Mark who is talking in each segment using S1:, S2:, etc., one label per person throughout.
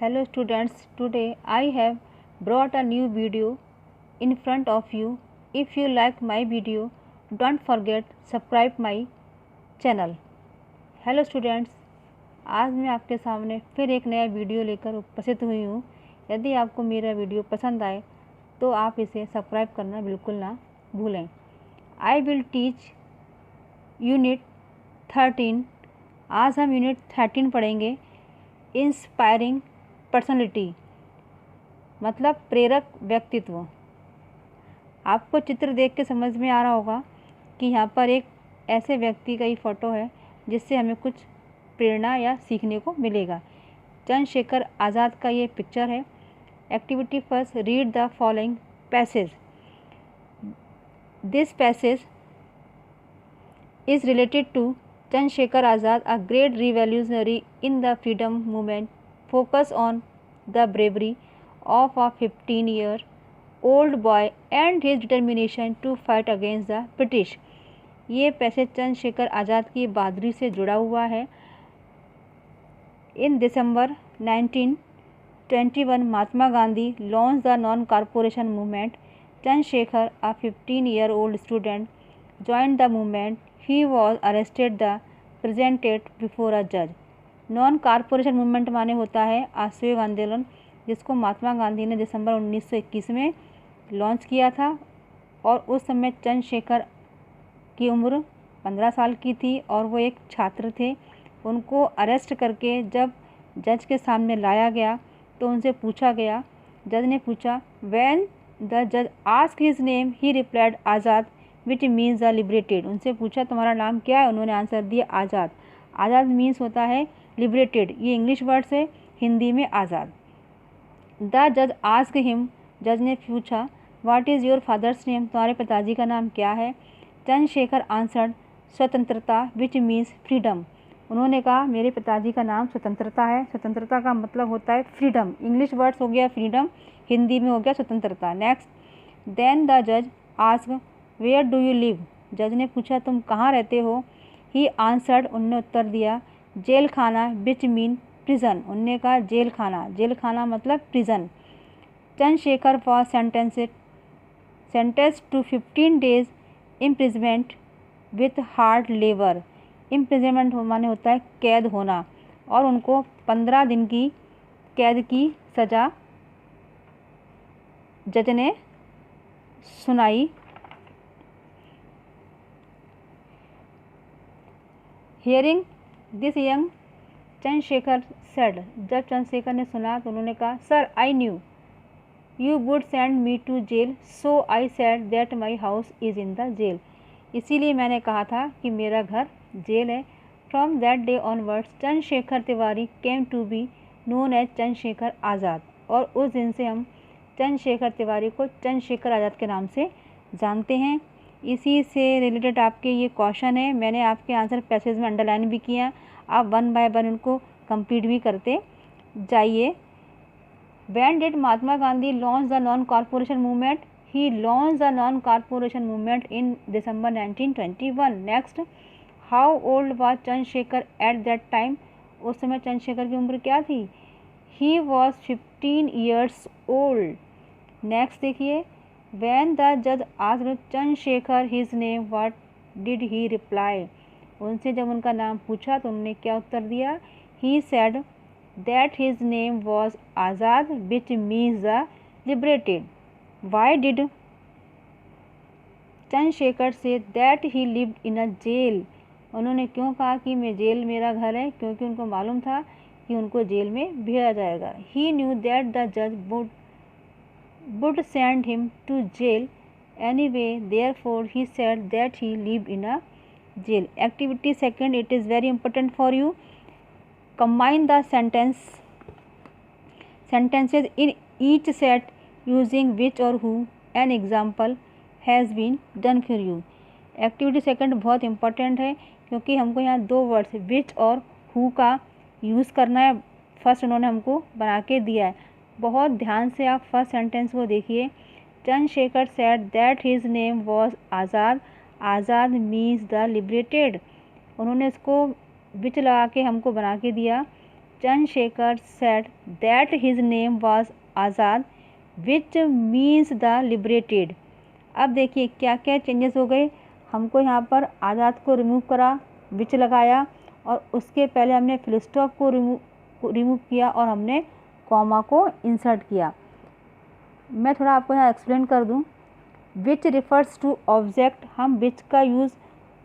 S1: Hello students, today I have brought a new video in front of you. If you like my video, don't forget subscribe my channel. Hello students, आज मैं आपके सामने फिर एक नया video लेकर उपस्थित हुई हूँ। यदि आपको मेरा वीडियो पसंद आए तो आप इसे सब्सक्राइब करना बिल्कुल ना भूलें। I will teach unit 13। आज हम यूनिट 13 पढ़ेंगे। इंस्पायरिंग पर्सनैलिटी मतलब प्रेरक व्यक्तित्व। आपको चित्र देख के समझ में आ रहा होगा कि यहाँ पर एक ऐसे व्यक्ति का ही फ़ोटो है जिससे हमें कुछ प्रेरणा या सीखने को मिलेगा। चंद्रशेखर आज़ाद का ये पिक्चर है। Activity first, read the following passage. This passage is related to Chandrasekhar Azad, a great revolutionary in the freedom movement. Focus on the bravery of a 15-year-old boy and his determination to fight against the British. ये passage Chandrashekhar Azad की बहादुरी से जुड़ा हुआ है। In December 1921, Mahatma Gandhi launched the non-corporation movement. Chandrasekhar, a 15-year-old student, joined the movement. He was arrested the presented before a judge. Non corporation movement माने होता है असहयोग आंदोलन, जिसको महात्मा गांधी ने दिसंबर 1921 में लॉन्च किया था और उस समय चंद्रशेखर की उम्र 15 साल की थी और वो एक छात्र थे। उनको अरेस्ट करके जब जज के सामने लाया गया तो उनसे पूछा गया, जज ने पूछा, व्हेन द जज asked his name he replied Azad which means the liberated. उनसे पूछा तुम्हारा नाम क्या है, उन्होंने आंसर दिया आज़ाद। आज़ाद मीन्स होता है लिबरेटेड, ये इंग्लिश वर्ड से हिंदी में आज़ाद। द जज आस्क्ड हिम, जज ने पूछा, what is your father's name, तुम्हारे पिताजी का नाम क्या है। चंद्रशेखर आंसर्ड स्वतंत्रता विच मीन्स फ्रीडम। उन्होंने कहा मेरे पिताजी का नाम स्वतंत्रता है। स्वतंत्रता का मतलब होता है फ्रीडम। इंग्लिश वर्ड्स हो गया फ्रीडम, हिंदी में हो गया स्वतंत्रता। नेक्स्ट, देन द जज asked where do you live. जज ने पूछा तुम कहाँ रहते हो। ही आंसर्ड, उनने उत्तर दिया, जेल खाना विच मीन प्रिजन। उनने कहा जेल खाना, जेल खाना मतलब prison. Chandrashekhar was sentenced to 15 days imprisonment with hard labour. Imprisonment माने होता है कैद होना, और उनको 15 दिन की कैद की सज़ा जज ने सुनाई। Hearing this young Chandrashekhar said. जब चंद्रशेखर ने सुना तो उन्होंने कहा, sir I knew you would send me to jail, so I said that my house is in the jail. इसीलिए मैंने कहा था कि मेरा घर जेल है। From that day onwards Chandrashekhar Tiwari came to be known as Chandrashekhar Azad. और उस दिन से हम चंद्रशेखर तिवारी को चंद्रशेखर आज़ाद के नाम से जानते हैं। इसी से रिलेटेड आपके ये क्वेश्चन है, मैंने आपके आंसर पैसेज में अंडरलाइन भी किया। आप वन बाय वन उनको कंप्लीट भी करते जाइए। When did Mahatma Gandhi launch the non corporation movement. He launch the non corporation movement in December 1921। Next, how old was Chandrashekhar at that time. उस समय चंद्रशेखर की उम्र क्या थी। He was 15 years old. Next देखिए, When the judge asked Chandrasekhar his name, what did he reply? उनसे जब उनका नाम पूछा तो उन्होंने क्या उत्तर दिया। He said that his name was Azad, which means the liberated. Why did Chandrasekhar say that he lived in a jail? उन्होंने क्यों कहा कि मैं जेल मेरा घर है, क्योंकि उनको मालूम था कि उनको जेल में भेजा जाएगा। He knew that the judge would send him to jail anyway, therefore he said that he lived in a jail. Activity second, it is very important for you. Combine the sentences in each set using which or who. An example has been done for you. Activity second बहुत important है क्योंकि हमको यहाँ दो words which और who का use करना है। फर्स्ट उन्होंने हमको बना के दिया है, बहुत ध्यान से आप फर्स्ट सेंटेंस को देखिए। Chandrashekhar said that his name was Azad, Azad means the liberated. उन्होंने इसको विच लगा के हमको बना के दिया। Chandrasekhar said that his name was Azad, which means the liberated. अब देखिए क्या क्या चेंजेस हो गए। हमको यहाँ पर आज़ाद को रिमूव करा, विच लगाया, और उसके पहले हमने फुल स्टॉप को रिमूव किया और हमने कॉमा को इंसर्ट किया। मैं थोड़ा आपको यहाँ एक्सप्लेन कर दूँ। विच रिफर्स टू ऑब्जेक्ट, हम विच का यूज़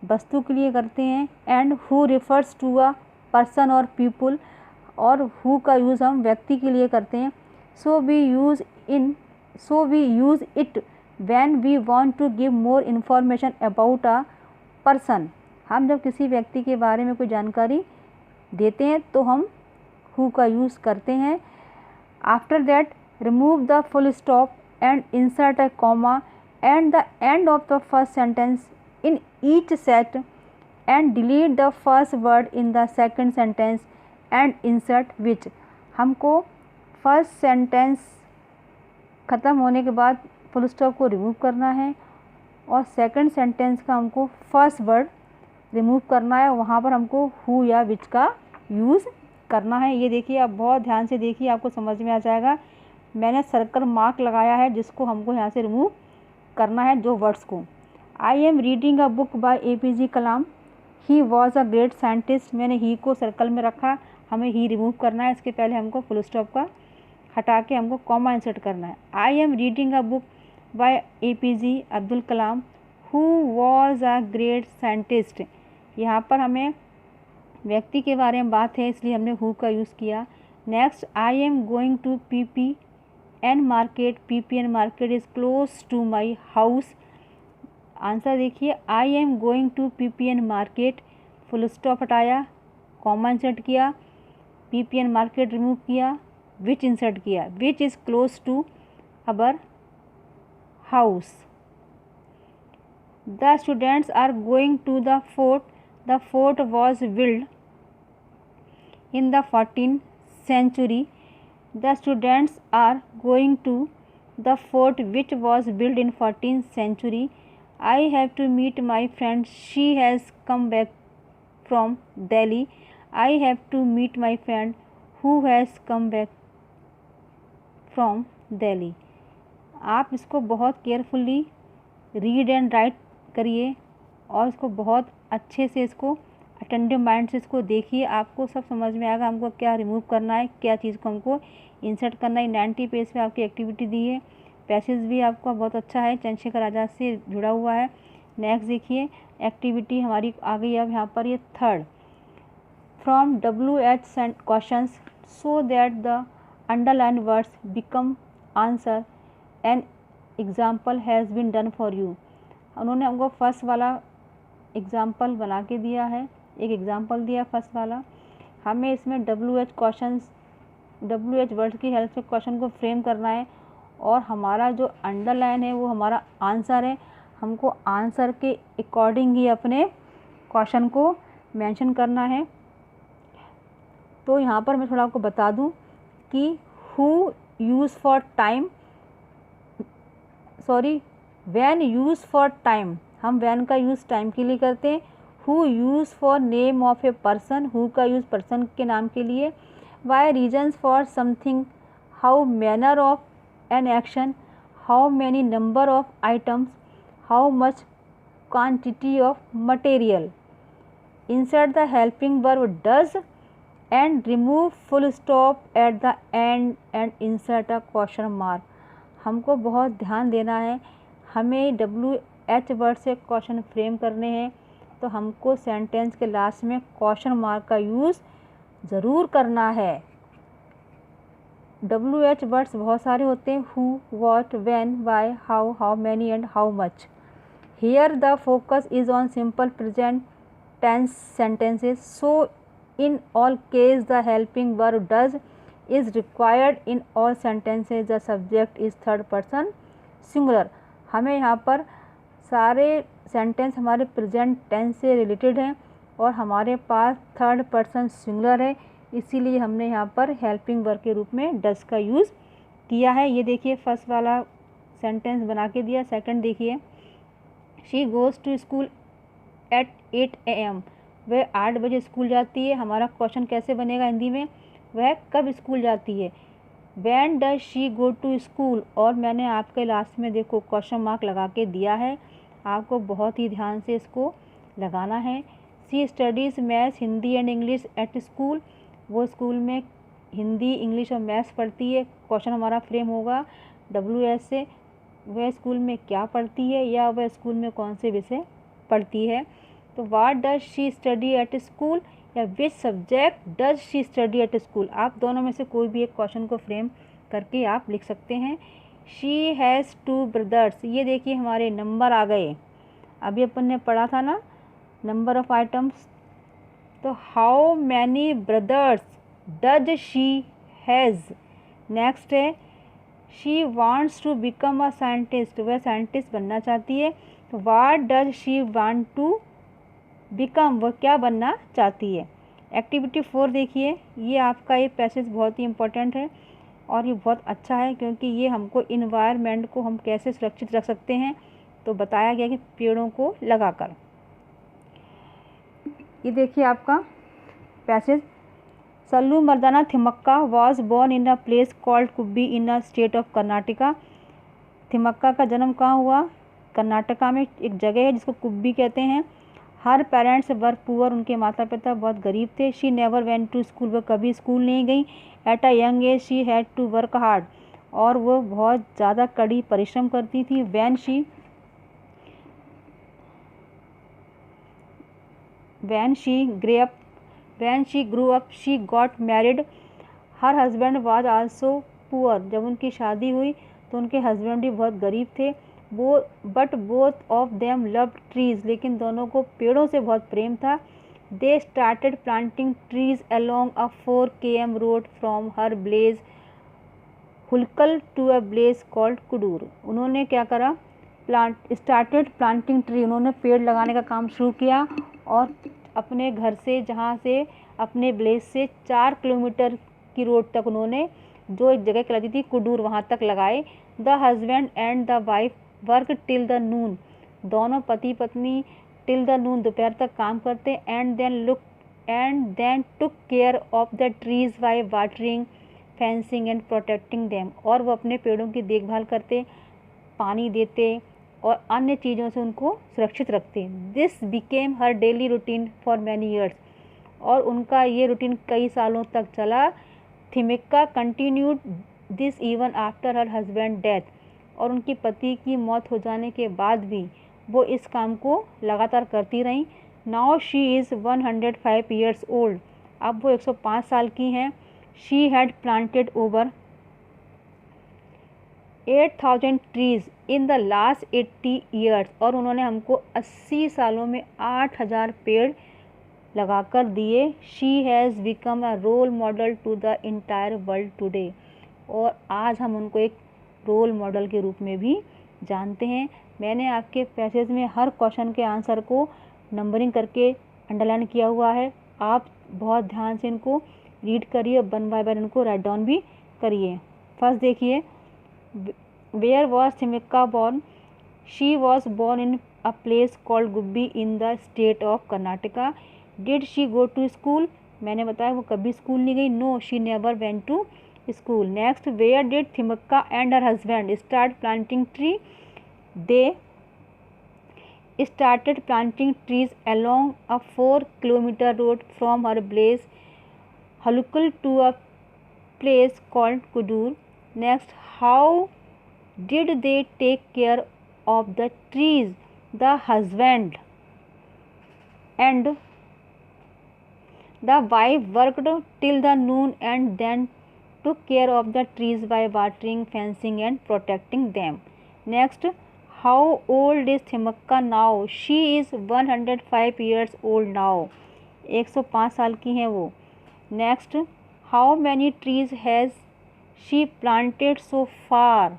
S1: वस्तु के लिए करते हैं। And who refers to a person और पीपुल, और हु का यूज़ हम व्यक्ति के लिए करते हैं। So we use it when we want to give more information about a person. हम जब किसी व्यक्ति के बारे में कोई जानकारी देते हैं तो हम हु का यूज़ करते हैं। After that remove the full stop and insert a comma eight the end of the first sentence in each set and delete the first word in the second sentence and insert which। हमको first sentence ख़त्म होने के बाद full stop को remove करना है और second sentence का हमको फर्स्ट वर्ड रिमूव करना है, वहाँ पर हमको हु या विच का यूज़ करना है। ये देखिए, आप बहुत ध्यान से देखिए, आपको समझ में आ जाएगा। मैंने सर्कल मार्क लगाया है जिसको हमको यहाँ से रिमूव करना है, जो वर्ड्स को। I am reading a book by APJ Kalam, he was a great scientist. मैंने ही को सर्कल में रखा, हमें ही रिमूव करना है। इसके पहले हमको फुल स्टॉप का हटा के हमको कॉमा इंसर्ट करना है। I am reading a book by APJ Abdul Kalam who was a great scientist. यहाँ पर हमें व्यक्ति के बारे में बात है, इसलिए हमने हु का यूज़ किया। Next, I am going to PPN market. PPN market is close to my house. Answer देखिए, I am going to PPN market, full stop हटाया, कॉमा इंसर्ट किया, PPN मार्केट रिमूव किया, विच इंसर्ट किया, which is close to our house. The students are going to the fort. The fort was build in the 14th century. The students are going to the fort which was built in 14th century. I have to meet my friend. She has come back from Delhi. I have to meet my friend who has come back from Delhi. आप इसको बहुत carefully read and right करिए और इसको बहुत अच्छे से इसको अटेंटिव माइंड से इसको देखिए, आपको सब समझ में आएगा हमको क्या रिमूव करना है, क्या चीज़ को हमको इंसर्ट करना है। 90 पेज पे आपकी एक्टिविटी दी है, पैसेज भी आपका बहुत अच्छा है, चंद्रशेखर आज़ाद से जुड़ा हुआ है। नेक्स्ट देखिए, एक्टिविटी हमारी आ गई अब यहाँ पर ये third. From WH questions so that the underline words become answer, an example has been done for you. उन्होंने हमको फर्स्ट वाला एग्जाम्पल बना के दिया है, एक एग्जाम्पल दिया फर्स्ट वाला। हमें इसमें WH वर्ड की हेल्प से क्वेश्चन को फ्रेम करना है और हमारा जो अंडरलाइन है वो हमारा आंसर है। हमको आंसर के अकॉर्डिंग ही अपने क्वेश्चन को मेंशन करना है। तो यहाँ पर मैं थोड़ा आपको बता दूँ कि who use for time, sorry when use for time, हम व्हेन का यूज़ टाइम के लिए करते हैं। Who use for name of a person, who का यूज़ पर्सन के नाम के लिए। Why reasons for something, how manner of an action, how many number of items, how much quantity of material. Insert the helping verb does and remove full stop at the end and insert a question mark. हमको बहुत ध्यान देना है, हमें WH word से question frame करने हैं तो हमको सेंटेंस के लास्ट में क्वेश्चन मार्क का यूज़ ज़रूर करना है। WH वर्ड्स बहुत सारे होते हैं, who, what, when, why, how, how many and how much. Here the focus is on simple present tense sentences, so in all case the helping verb does is required in all sentences. The subject is third person singular। हमें यहाँ पर सारे sentence हमारे present tense से related हैं और हमारे पास third person singular है, इसीलिए हमने यहाँ पर हेल्पिंग वर्ब के रूप में डज का यूज़ किया है। ये देखिए फर्स्ट वाला सेंटेंस बना के दिया। सेकंड देखिए, she goes to school at 8 AM। वह 8 बजे स्कूल जाती है। हमारा क्वेश्चन कैसे बनेगा हिंदी में, वह कब स्कूल जाती है। When does she go to school? और मैंने आपके लास्ट में देखो क्वेश्चन मार्क लगा के दिया है, आपको बहुत ही ध्यान से इसको लगाना है। She studies maths Hindi and English at school, वो स्कूल में हिंदी इंग्लिश और मैथ्स पढ़ती है। क्वेश्चन हमारा फ्रेम होगा WS से, वह स्कूल में क्या पढ़ती है या वह स्कूल में कौन से विषय पढ़ती है। तो what does she study at school या which subject does she study at school, आप दोनों में से कोई भी एक क्वेश्चन को फ्रेम करके आप लिख सकते हैं। शी हैज़ 2 ब्रदर्स, ये देखिए हमारे नंबर आ गए, अभी अपन ने पढ़ा था ना नंबर ऑफ आइटम्स। तो how many brothers does she has. Next है she wants to become a scientist, वह साइंटिस्ट बनना चाहती है। तो what does she want to become, वह क्या बनना चाहती है। एक्टिविटी 4 देखिए, ये आपका ये पैसेज बहुत ही इम्पोर्टेंट है और ये बहुत अच्छा है क्योंकि ये हमको इन्वायरमेंट को हम कैसे सुरक्षित रख सकते हैं तो बताया गया कि पेड़ों को लगाकर। ये देखिए आपका passage, Saalu Marada Thimmakka was born in a place called Kubbi in a state of Karnataka. Thimmakka का जन्म कहाँ हुआ, कर्नाटका में एक जगह है जिसको कुब्बी कहते हैं। हर पेरेंट्स वर पुअर, उनके माता पिता बहुत गरीब थे। She never went to school, वह कभी स्कूल नहीं गई। At a young age she had to work hard, और वो बहुत ज़्यादा कड़ी परिश्रम करती थी। When she grew up she got married, her husband was also poor, जब उनकी शादी हुई तो उनके हस्बैंड भी बहुत गरीब थे। वो but both of them loved trees, लेकिन दोनों को पेड़ों से बहुत प्रेम था। They started planting trees along a 4 km road from her place Hulikal to a place called Kudur. उन्होंने क्या करा, स्टार्टेड प्लांटिंग ट्री, उन्होंने पेड़ लगाने का काम शुरू किया और अपने घर से, जहाँ से अपने ब्लेज से 4 किलोमीटर की रोड तक उन्होंने, जो एक जगह कहलाती थी कुडूर, वहाँ तक लगाए। The husband and the wife work till the noon, दोनों पति पत्नी टिल द नून, दोपहर तक काम करते। And then took care of the trees by watering fencing and protecting them, और वो अपने पेड़ों की देखभाल करते, पानी देते और अन्य चीज़ों से उनको सुरक्षित रखते। This became her daily routine for many years, और उनका ये रूटीन कई सालों तक चला। Thimmakka continued this even after her husband death, और उनकी पति की मौत हो जाने के बाद भी वो इस काम को लगातार करती रहीं। Now she is 105 years old, अब वो 105 साल की हैं। She had planted over 8,000 trees in the last 80 years, और उन्होंने हमको 80 सालों में 8,000 पेड़ लगाकर दिए। She has become a role model to the entire world today, और आज हम उनको एक रोल मॉडल के रूप में भी जानते हैं। मैंने आपके पैसेज में हर क्वेश्चन के आंसर को नंबरिंग करके अंडरलाइन किया हुआ है, आप बहुत ध्यान से इनको रीड करिए, वन बाय वन इनको राइट डाउन भी करिए। फर्स्ट देखिए, where was Thimmakka born, she was born in a place called Gubbi in the state of Karnataka. Did she go to school, मैंने बताया वो कभी स्कूल नहीं गई। No she never went to school. Next, where did Thimmakka and her husband start planting tree, they started planting trees along a 4 kilometer road from her place Halukal to a place called Kudur. Next, how did they take care of the trees? The husband and the wife worked till the noon and then took care of the trees by watering, fencing and protecting them. Next, how old is Thimmakka now? She is 105 years old now. 105 साल की हैं वो। Next, how many trees has she planted so far?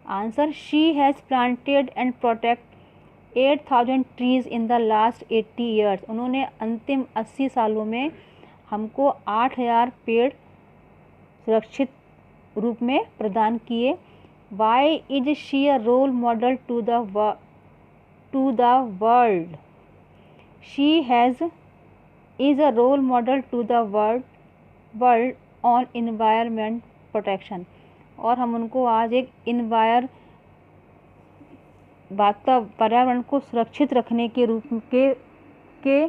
S1: Answer, she has planted and protect 8,000 trees in the last 80 years. उन्होंने अंतिम 80 सालों में हमको 8,000 पेड़ सुरक्षित रूप में प्रदान किए। Why is she a role model to the world? She is a role model to the world on environment protection, और हम उनको आज एक पर्यावरण को सुरक्षित रखने के रूप के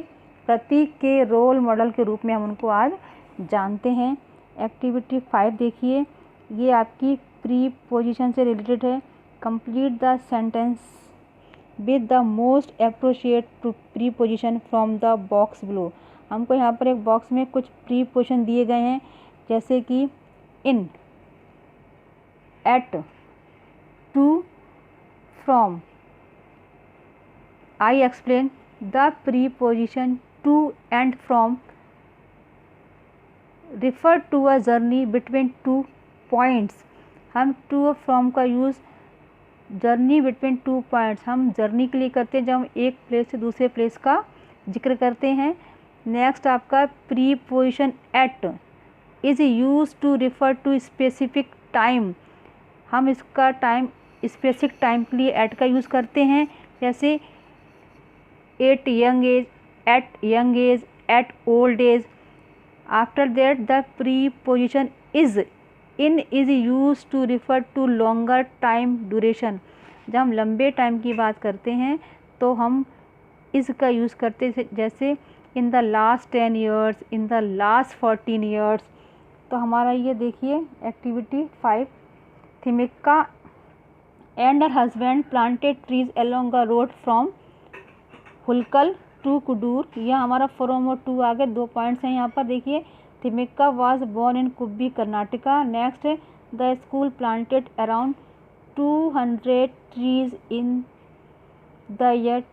S1: प्रतीक के रोल मॉडल के रूप में हम उनको आज जानते हैं। एक्टिविटी 5 देखिए, ये आपकी प्रीपोजिशन से रिलेटेड है। Complete the sentence with the most appropriate preposition from the box below. हमको यहाँ पर एक बॉक्स में कुछ प्रीपोजिशन दिए गए हैं, जैसे कि in, at, to, from. I explain the preposition to and from refer to a journey between two points। हम to और from का यूज़ जर्नी बिटवीन 2 पॉइंट्स, हम जर्नी के लिए करते हैं जब हम एक प्लेस से दूसरे प्लेस का जिक्र करते हैं। नेक्स्ट आपका preposition at is use to refer to specific time. हम इसका टाइम स्पेसिफिक टाइम के लिए एट का यूज़ करते हैं, जैसे at young age, at young age, at old age। After that the preposition is, in is used to refer to longer time duration। जब हम लंबे टाइम की बात करते हैं तो हम इस का यूज़ करते हैं, जैसे in the last 10 years, in the last 14 years। तो हमारा ये देखिए activity 5, Thimmakka and her husband planted trees along a road from Hulikal to Kudur. यह हमारा फ्रॉम और टू आ गए, 2 पॉइंट्स हैं यहाँ पर। देखिए, Thimmakka was born in Kubbi Karnataka. Next, the school planted around 200 trees in the year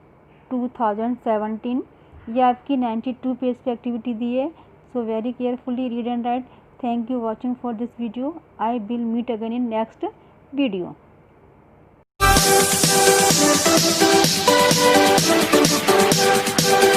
S1: 2017। ये आपकी 92 पेज पे एक्टिविटी दी है। So very carefully read and write. Thank you watching for this video. I will meet again in next video.